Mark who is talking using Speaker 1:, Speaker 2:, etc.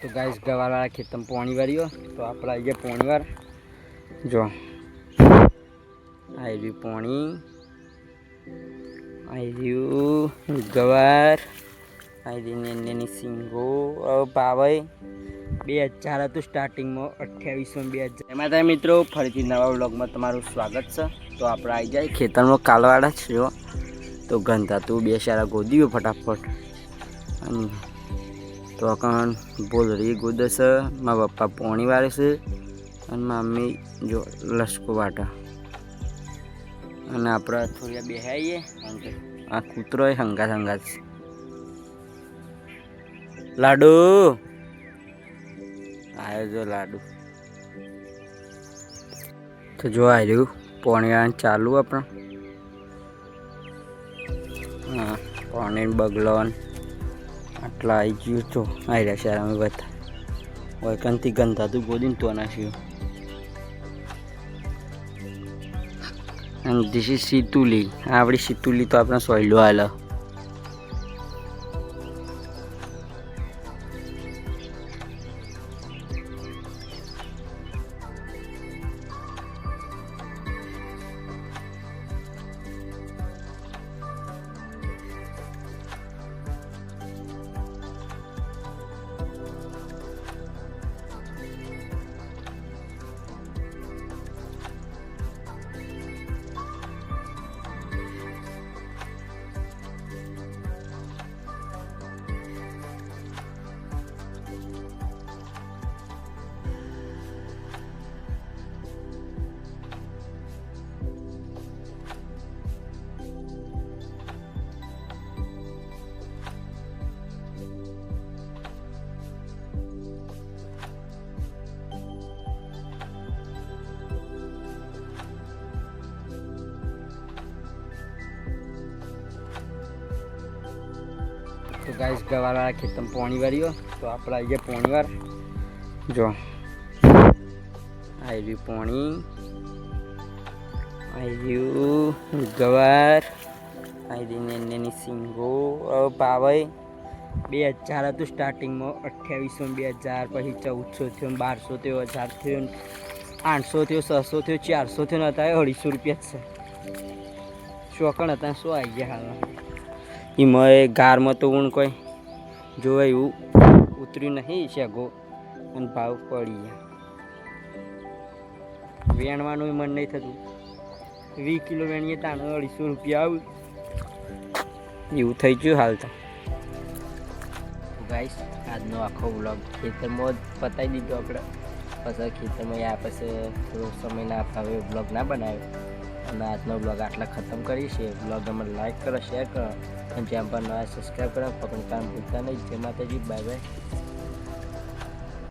Speaker 1: તો ગાઈસ ગવારવાળા ખેતરમાં પોણી વાળ્યો તો આપણે આવી ગયા પોણી વાર જો આવી પોણી આવી ગવાર આવી ની સિંગો પાવાય 2000 હતું સ્ટાર્ટિંગમાં 2800 એમાં થાય મિત્રો ફરીથી નવા વ્લોગમાં તમારું સ્વાગત છે। તો આપણે આવી જાય ખેતરમાં કાલવાડા છે જો તો ગંધા તું બે સારા ગોદી ફટાફટ અને તો કાન બોલરી ગોદસ મારા પપ્પા પોણી વાળે છે અને મમ્મી જો લસકો વાટા અને આપણે થોડી બેહાઈએ અને આ કૂતરો હંગાત હંગાત લાડુ આવ્યો જો લાડુ તો જો આવ્યું પોણી વાળા ચાલુ આપણે હા પોણી બગલો આટલા આવી ગયું તો આવી રહ્યા છે અમે બધા વૈકંતી ગંધાતું ગોદીને તો નાખ્યું અને ધીસ ઇઝ સીતુલી આપણી સીતુલી તો આપણે સોયલો હાલ तो गाइस गवारवाળા ખેતરમાં પોણી વાળ્યો તો આપણે આવી ગયા પોણી વાર જો આવી પોણી આવી ગવાર આવી ની સિંગો પાવાય 2000 હતું સ્ટાર્ટિંગમાં 2800 2000 પછી 1400 થયો 1200 થયો 1000 થયો 800 થયો 600 થયો 400 થયો ને હતા 250 રૂપિયા જ છે શોકણ હતા શું આવી ગયા હાલમાં એમાં ગારમાં તો હું કોઈ જોવે એવું ઉતર્યું નહીં શેગો અને ભાવ પડી ગયા વેણવાનું મન નહીં થતું 20 કિલો વેણીએ તાણે 250 રૂપિયા આવું એવું થઈ ગયું હાલ તો ગાઈસ આજનો આખો વ્લોગ ખેતરમાં પતાવી દીધો આપણે પછી ખેતરમાં આ પછી થોડો સમય ના અપાવે વ્લોગ ના બનાવ્યો અને આજનો બ્લોગ આટલા ખતમ કરીએ છીએ બ્લોગ અમે લાઈક કરો શેર કરો અને ચેનલ પર નવા સબસ્ક્રાઈબ કરો પકડ કામ ભૂલતા નહીં જય માતાજી બાય બાય।